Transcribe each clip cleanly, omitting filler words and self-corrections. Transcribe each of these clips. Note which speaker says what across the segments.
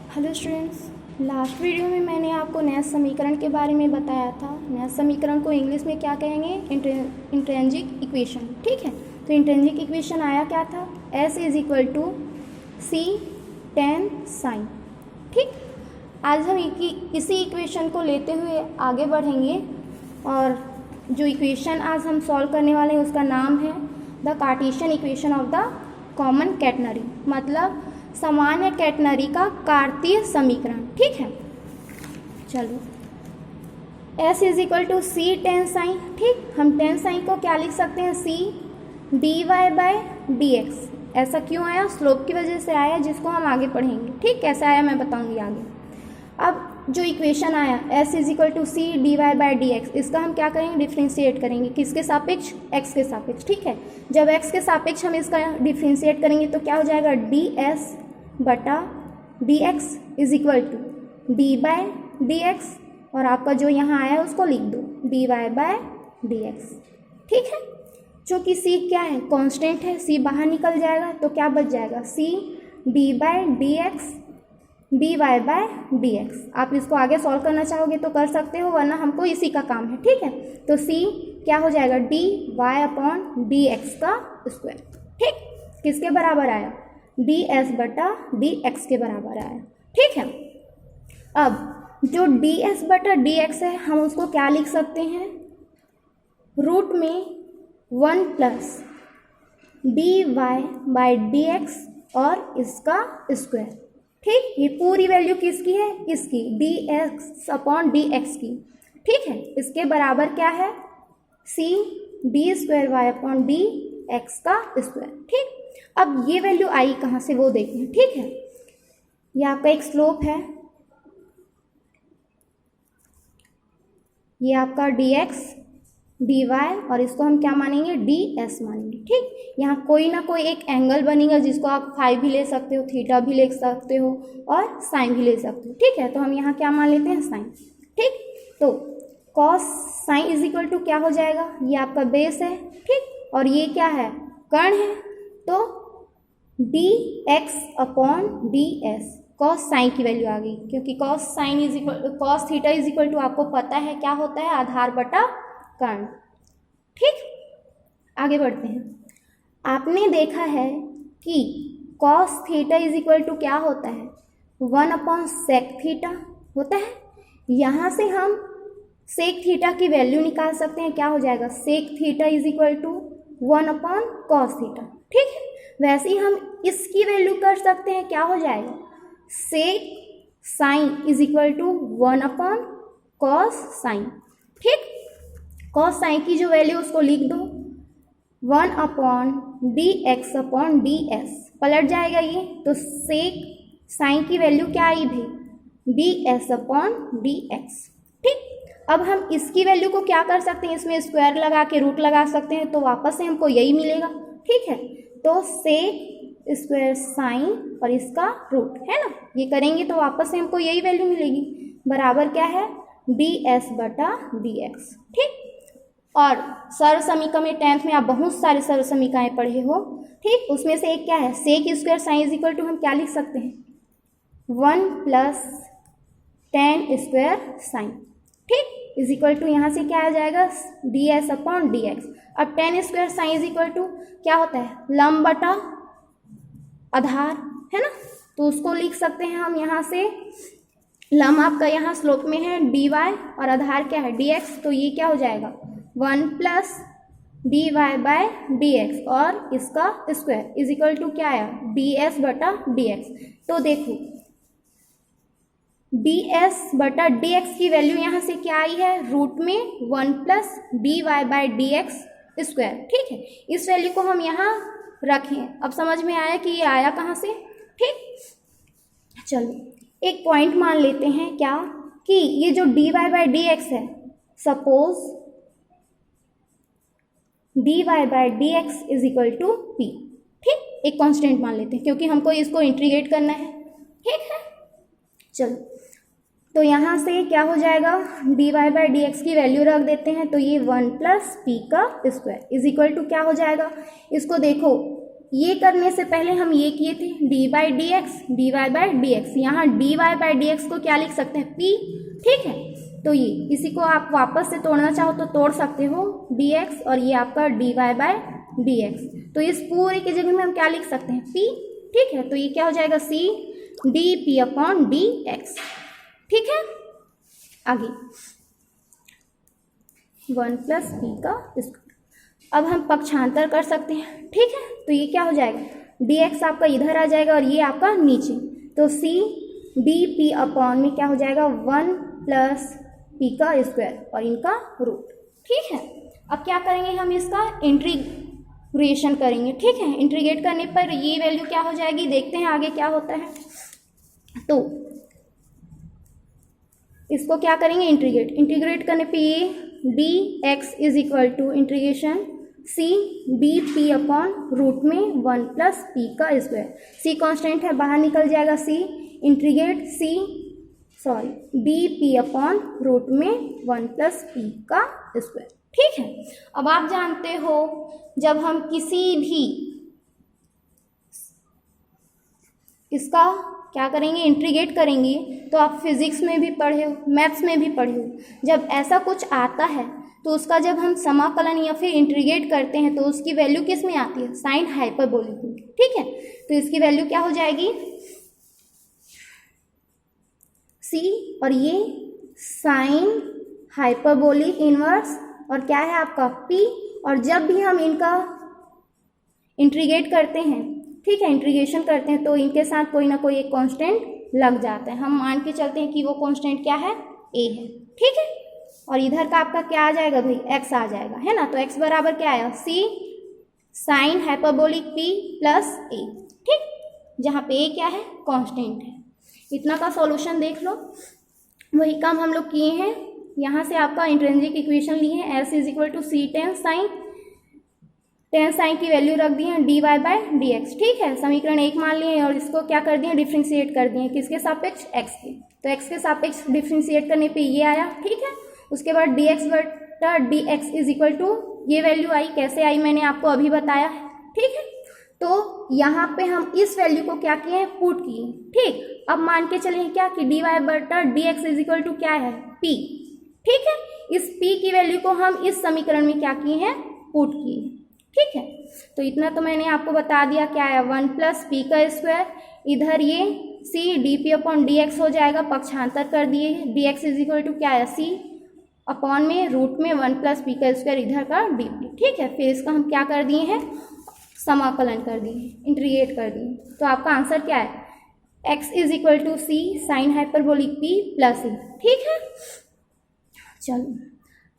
Speaker 1: Hello students, last video में मैंने आपको नया समीकरण के बारे में बताया था। नया समीकरण को इंग्लिश में क्या कहेंगे? Intrinsic equation. ठीक है, तो इंट्रिंसिक इक्वेशन आया क्या था? S is equal to C tan psi. ठीक, आज हम इसी इक्वेशन को लेते हुए आगे बढ़ेंगे और जो इक्वेशन आज हम सॉल्व करने वाले हैं उसका नाम है the Cartesian equation of the common catenary, मतलब सामान्य कैटनरी का कार्तीय समीकरण। ठीक है, चलो S is equal to C tan psi. ठीक, हम tan साइन को क्या लिख सकते हैं? C dy/dx। ऐसा क्यों आया? स्लोप की वजह से आया, जिसको हम आगे पढ़ेंगे। ठीक, कैसे आया मैं बताऊंगी आगे। अब जो इक्वेशन आया S is equal to C dy/dx, इसका हम क्या करेंगे? डिफ्रेंशिएट करेंगे। किसके सापेक्ष? x के सापेक्ष। ठीक है, जब x के सापेक्ष हम इसका डिफ्रेंशिएट करेंगे तो क्या हो जाएगा? ds/dx is equal to d/dx, और आपका जो यहाँ आया उसको लिख दो dy/dx। ठीक है, जो कि c क्या है? कांस्टेंट है, c बाहर निकल जाएगा तो क्या बच जाएगा? c d/dx dy/dx। आप इसको आगे सॉल्व करना चाहोगे तो कर सकते हो, वरना हमको इसी का काम है। ठीक है, तो c क्या हो जाएगा? dy/dx का स्क्वायर। ठीक, किसके बराबर आया? ds/dx के बराबर आया। ठीक है, अब जो ds/dx है हम उसको क्या लिख सकते हैं? रूट में 1 प्लस dy/dx और इसका स्क्वायर। ठीक, ये पूरी वैल्यू किसकी है? इसकी, dx/dx की। ठीक है, इसके बराबर क्या है? c d²y/dx का स्क्वायर। ठीक, अब ये वैल्यू आई कहाँ से वो देखें। ठीक है, ये आपका एक स्लोप है, ये आपका dx dy, और इसको हम क्या मानेंगे? ds मानेंगे। ठीक, यहाँ कोई ना कोई एक एंगल बनेगा जिसको आप फाई भी ले सकते हो, थीटा भी ले सकते हो और साइन भी ले सकते हो। ठीक है, तो हम यहाँ क्या मान लेते हैं? साइन। ठीक, तो cos psi is equal to क्या हो जाएगा? ये आपका बेस है। ठीक, और ये क्या है? कर्ण है, तो dx/ds, कॉस साइन की वैल्यू आ गई, क्योंकि cos theta is equal to आपको पता है क्या होता है? आधार बटा कर्ण। ठीक, आगे बढ़ते हैं। आपने देखा है कि cos theta is equal to क्या होता है? 1/sec थीटा होता है। यहाँ से हम सेक थीटा की वैल्यू निकाल सकते हैं। क्या हो जाएगा? Sec theta is equal to 1/cos theta. ठीक है, वैसे ही हम इसकी वैल्यू कर सकते हैं। क्या हो जाएगा? Sec sine is equal to 1/cos sine. ठीक, कॉस साइन की जो वैल्यू उसको लिख दो 1/dx/ds, पलट जाएगा ये, तो सेक साइन की वैल्यू क्या आई भाई? ds/dx। ठीक, अब हम इसकी वैल्यू को क्या कर सकते हैं? इसमें स्क्वायर लगा के रूट लगा सकते हैं, तो वापस से हमको यही मिलेगा। ठीक है, तो सेक स्क्वायर साइन और इसका रूट है ना, ये करेंगे तो वापस से हमको यही वैल्यू मिलेगी, बराबर क्या है? ds/dx। ठीक, और सरल समीकरण में 10th में आप बहुत सारे सरल समीकरण पढ़े हो। ठीक, उसमें से एक क्या है? Sec square psi is equal to हम क्या लिख सकते हैं? 1 प्लस tan स्क्वायर साइन। ठीक, इज इक्वल टू यहाँ से क्या आ जाएगा? ds/dx। अब tan square psi is equal to क्या होता है? लंब बटा आधार, है ना, तो उसको लिख सकते हैं हम यहाँ से। लंब आपका यहाँ स्लोप में है dy और आधार क्या है? dx, तो ये क्या हो जाएगा? 1 प्लस dy/dx और इसका स्क्वायर इज इक्वल टू क्या आया? ds/dx। तो देखो ds/dx की वैल्यू यहाँ से क्या आई है? रूट में 1 प्लस dy/dx स्क्वायर। ठीक है, इस वैल्यू को हम यहाँ रखें। अब समझ में आया कि ये आया कहाँ से? ठीक, चलो एक पॉइंट मान लेते हैं क्या, कि ये जो dy/dx है, suppose dy/dx is equal to p। ठीक, एक कांस्टेंट मान लेते हैं क्योंकि हमको इसको इंटीग्रेट करना है। ठीक है, चलो तो यहाँ से क्या हो जाएगा? dy/dx की वैल्यू रख देते हैं, तो ये 1 प्लस p का स्क्वायर इज इक्वल टू क्या हो जाएगा? इसको देखो, ये करने से पहले हम ये किए थे dy by dx, यहाँ dy by dx को क्या लिख सकते हैं, p, ठीक है। तो ये इसी को आप वापस से तोड़ना चाहो तो तोड़ सकते हो, dx और ये आपका dy by dx। तो इस पूरे की जगह में हम क्या लिख सकते हैं, p, ठीक है। तो ये क्या हो जाएगा, c dp अपॉन dx, ठीक है। आगे 1 प्लस p का स्क्वायर। अब हम पक्षांतर कर सकते हैं, ठीक है। तो ये क्या हो जाएगा, dx आपका इधर आ जाएगा और ये आपका नीचे, तो c dp अपॉन में क्या हो जाएगा 1 प्लस p का स्क्वायर और इनका रूट, ठीक है। अब क्या करेंगे, हम इसका इंटीग्रेशन करेंगे, ठीक है। इंटीग्रेट करने पर ये वैल्यू क्या हो जाएगी, देखते हैं आगे क्या होता है। तो इसको क्या करेंगे, इंटीग्रेट करने पे ये dx is equal to integration c dp upon root में 1 प्लस p का स्क्वायर। c कांस्टेंट है, बाहर निकल जाएगा c, integrate dp upon root में 1 प्लस p का स्क्वायर, ठीक है। अब आप जानते हो जब हम किसी भी इसका क्या करेंगे, इंटीग्रेट करेंगे, तो आप फिजिक्स में भी पढ़े हो, मैथ्स में भी पढ़े हो, जब ऐसा कुछ आता है तो उसका जब हम समाकलन या फिर इंटीग्रेट करते हैं तो उसकी वैल्यू किस में आती है, साइन हाइपरबोलिक में, ठीक है। तो इसकी वैल्यू क्या हो जाएगी, c और ये साइन हाइपरबोलिक इनवर्स और क्या है आपका p, और जब भी हम इनका इंटीग्रेट करते हैं, ठीक है, इंटीग्रेशन करते हैं तो इनके साथ कोई ना कोई एक कांस्टेंट लग जाता है। हम मान के चलते हैं कि वो कांस्टेंट क्या है, a है, ठीक है। और इधर का आपका क्या आ जाएगा भाई, x आ जाएगा, है ना। तो x बराबर क्या आया, c sine hyperbolic p plus a, ठीक, जहाँ पे a क्या है, कांस्टेंट है। इतना का सॉल्यूशन देख लो, वही काम हम लोग किए हैं। यहाँ से आपका इंट्रिंसिक इक्वेशन लिए हैं, s is equal to c tan psi की वैल्यू रख दी है dy बाय dx, ठीक है। समीकरण 1 मान लिए और इसको क्या कर दिए, डिफ्रेंशिएट कर दिए, किसके सापेक्ष, x के। तो x के सापेक्ष डिफ्रेंशिएट करने पे ये आया, ठीक है। उसके बाद dx बटा dx इज इक्वल टू ये वैल्यू आई, कैसे आई मैंने आपको अभी बताया है, ठीक है। तो यहाँ पे हम इस वैल्यू को क्या किए, पुट किए, ठीक। अब मान के चले क्या कि dy बटा dx इज इक्वल टू क्या है, p, ठीक है। इस p की वैल्यू को हम इस समीकरण में क्या किए हैं, पुट किए, ठीक है। तो इतना तो मैंने आपको बता दिया, क्या है 1 प्लस p का स्क्वायर, इधर ये c dp अपॉन dx हो जाएगा, पक्षांतर कर दिए, dx इज इक्वल टू क्या है, c अपॉन में रूट में 1 प्लस p का स्क्वायर इधर का dp, ठीक है। फिर इसका हम क्या कर दिए हैं, समाकलन कर दिए, इंटीग्रेट कर दिए। तो आपका आंसर क्या है, x is equal to c sine hyperbolic p plus e, ठीक है। चलो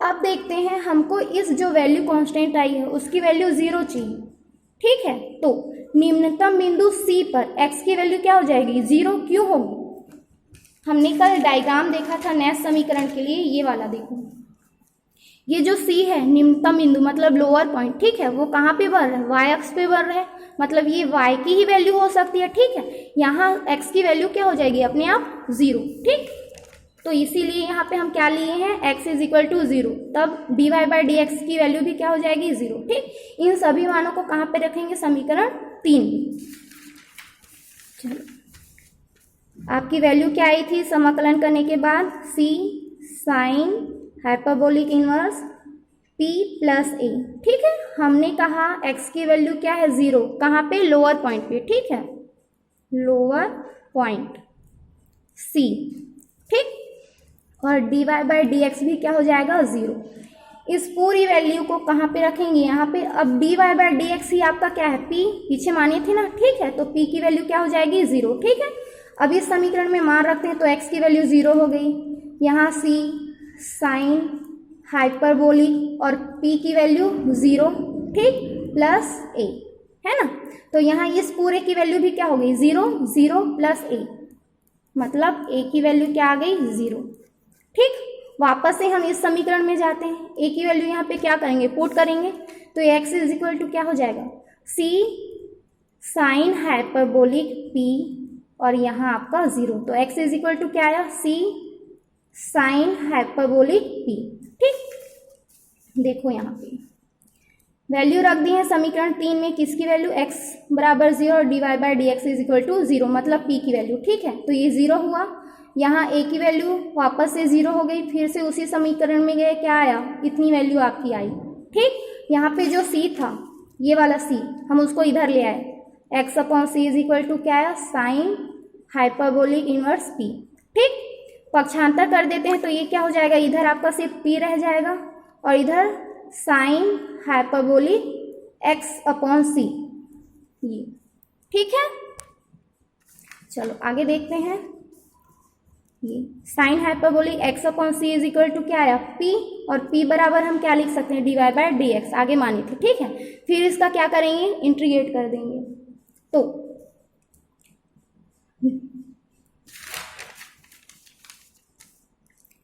Speaker 1: अब देखते हैं, हमको इस जो वैल्यू कांस्टेंट आई है उसकी वैल्यू 0 चाहिए, ठीक है। तो निम्नतम बिंदु C पर x की वैल्यू क्या हो जाएगी, 0 क्यों होगी। हमने कल डायग्राम देखा था नेक्स्ट समीकरण के लिए, ये वाला देखो, ये जो C है निम्नतम बिंदु मतलब लोअर पॉइंट, ठीक है, वो कहाँ पे बढ़ रहा है, y अक्ष पे बढ़ रहा है, मतलब ये y की ही वैल्यू हो सकती है, ठीक है। यहाँ x की वैल्यू क्या हो जाएगी, अपने आप 0, ठीक। तो इसीलिए यहाँ पे हम क्या लिए हैं, x इज इक्वल टू 0, तब dy बाई dx की वैल्यू भी क्या हो जाएगी, 0, ठीक। इन सभी मानों को कहाँ पे रखेंगे, समीकरण 3 में। चलो आपकी वैल्यू क्या आई थी समाकलन करने के बाद, c sine hyperbolic inverse p plus a, ठीक है। हमने कहा x की वैल्यू क्या है, 0, कहाँ पे, लोअर पॉइंट पे, ठीक है, लोअर पॉइंट c, ठीक। और dy बाई dx भी क्या हो जाएगा, 0। इस पूरी वैल्यू को कहाँ पे रखेंगे, यहाँ पे। अब dy बाई dx ही आपका क्या है, p, पीछे मानी थी ना, ठीक है। तो p की वैल्यू क्या हो जाएगी, 0, ठीक है। अब इस समीकरण में मान रखते हैं तो x की वैल्यू 0 हो गई, यहाँ c साइन हाइपरबोलिक और p की वैल्यू 0, ठीक, प्लस a, है ना। तो यहाँ इस पूरे की वैल्यू भी क्या हो गई, 0, 0 प्लस a, मतलब a की वैल्यू क्या आ गई, 0, ठीक। वापस से हम इस समीकरण में जाते हैं, a की वैल्यू यहाँ पे क्या करेंगे, पुट करेंगे, तो x इज इक्वल टू क्या हो जाएगा, c साइन हाइपरबोलिक p और यहाँ आपका 0, तो x इज इक्वल टू क्या आया, c साइन हाइपरबोलिक p, ठीक। देखो यहाँ पे वैल्यू रख दी है समीकरण 3 में, किसकी वैल्यू, x बराबर 0 और dy by d x is equal to 0, मतलब p की वैल्यू। ठीक है, तो ये 0 हुआ, यहाँ a की वैल्यू वापस से 0 हो गई, फिर से उसी समीकरण में गए, क्या आया, इतनी वैल्यू आपकी आई। ठीक, यहाँ पे जो c था, ये वाला c, हम उसको इधर ले आए, x upon c is equal to क्या आया, साइन हाइपरबोलिक इनवर्स p। ठीक, पक्षांतर कर देते हैं तो ये क्या हो जाएगा, इधर आपका सिर्फ p रह जाएगा और इधर sine hyperbolic x upon c, ये। ठीक है, चलो आगे देखते हैं। ये sine hyperbolic x upon c is equal to क्या आया, p, और p बराबर हम क्या लिख सकते हैं, d y by d x, आगे मानी थी। ठीक है, फिर इसका क्या करेंगे, इंटीग्रेट कर देंगे, तो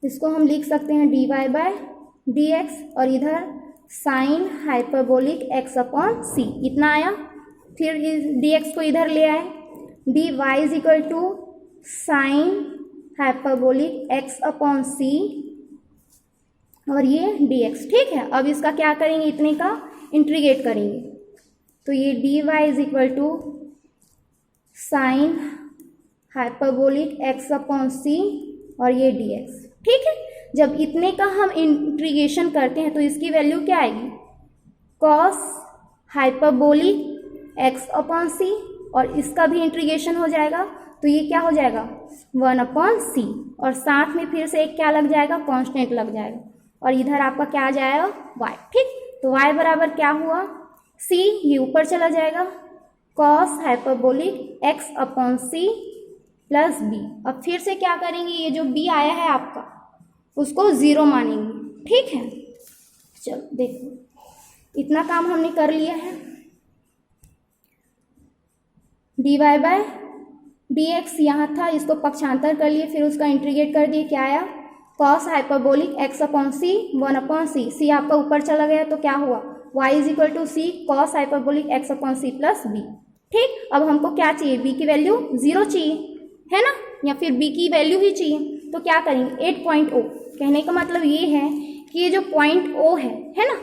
Speaker 1: इसको हम लिख सकते हैं d y by d x, और इधर sine hyperbolic x upon c, इतना आया। फिर डी एक्स को इधर ले आए, d y is equal to sine hyperbolic x upon c, और ये dx। ठीक है, अब इसका क्या करेंगे, इतने का इंटीग्रेट करेंगे, तो ये dy is equal to sine hyperbolic x upon c और ये dx। ठीक है, जब इतने का हम इंटीग्रेशन करते हैं तो इसकी वैल्यू क्या आएगी, cos hyperbolic x upon c, और इसका भी इंटीग्रेशन हो जाएगा तो ये क्या हो जाएगा, 1 अपॉन सी, और साथ में फिर से एक क्या लग जाएगा, कांस्टेंट लग जाएगा, और इधर आपका क्या आ जाएगा, y। ठीक, तो y बराबर क्या हुआ, c, ये ऊपर चला जाएगा, cos hyperbolic x upon c plus b। अब फिर से क्या करेंगे, ये जो b आया है आपका उसको 0 मानेंगे। ठीक है, चलो देखो, इतना काम हमने कर लिया है, d y by d x यहाँ था, इसको पक्षांतर कर लिए, फिर उसका इंटीग्रेट कर दिए, क्या आया, cos hyperbolic x upon c 1 upon c, c आपका ऊपर चला गया तो क्या हुआ, y is equal to c cos hyperbolic x upon c plus b। ठीक, अब हमको क्या चाहिए, b की वैल्यू 0 चाहिए, है ना, या फिर b की वैल्यू ही चाहिए, तो क्या करेंगे, 8.0। कहने का मतलब ये है कि ये जो पॉइंट O है ना,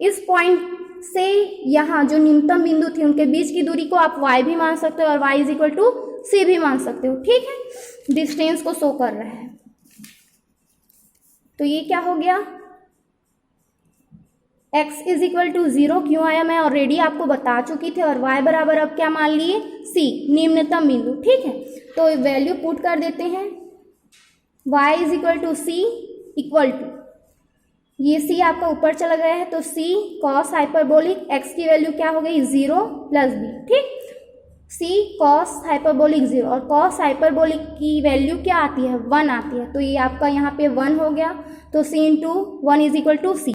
Speaker 1: इस पॉइंट से यहाँ जो न्यूनतम बिंदु थे उनके बीच की दूरी को आप y भी मान सकते हो और y इज इक्वल टू सी भी मान सकते हो। ठीक है, डिस्टेंस को शो कर रहा है, तो ये क्या हो गया, x इज इक्वल टू 0 क्यों आया, मैं ऑलरेडी आपको बता चुकी थी, और y बराबर अब क्या मान लिए, c, निम्नतम बिंदु। ठीक है, तो वैल्यू पुट कर देते हैं, y is equal to c equal to, ये c आपका ऊपर चला गया है तो c कॉस हाइपरबोलिक x की वैल्यू क्या हो गई, 0 प्लस b। ठीक, c कॉस हाइपरबोलिक 0, और कॉस हाइपरबोलिक की वैल्यू क्या आती है, 1 आती है, तो ये आपका यहाँ पे 1 हो गया, तो c into 1 is equal to C.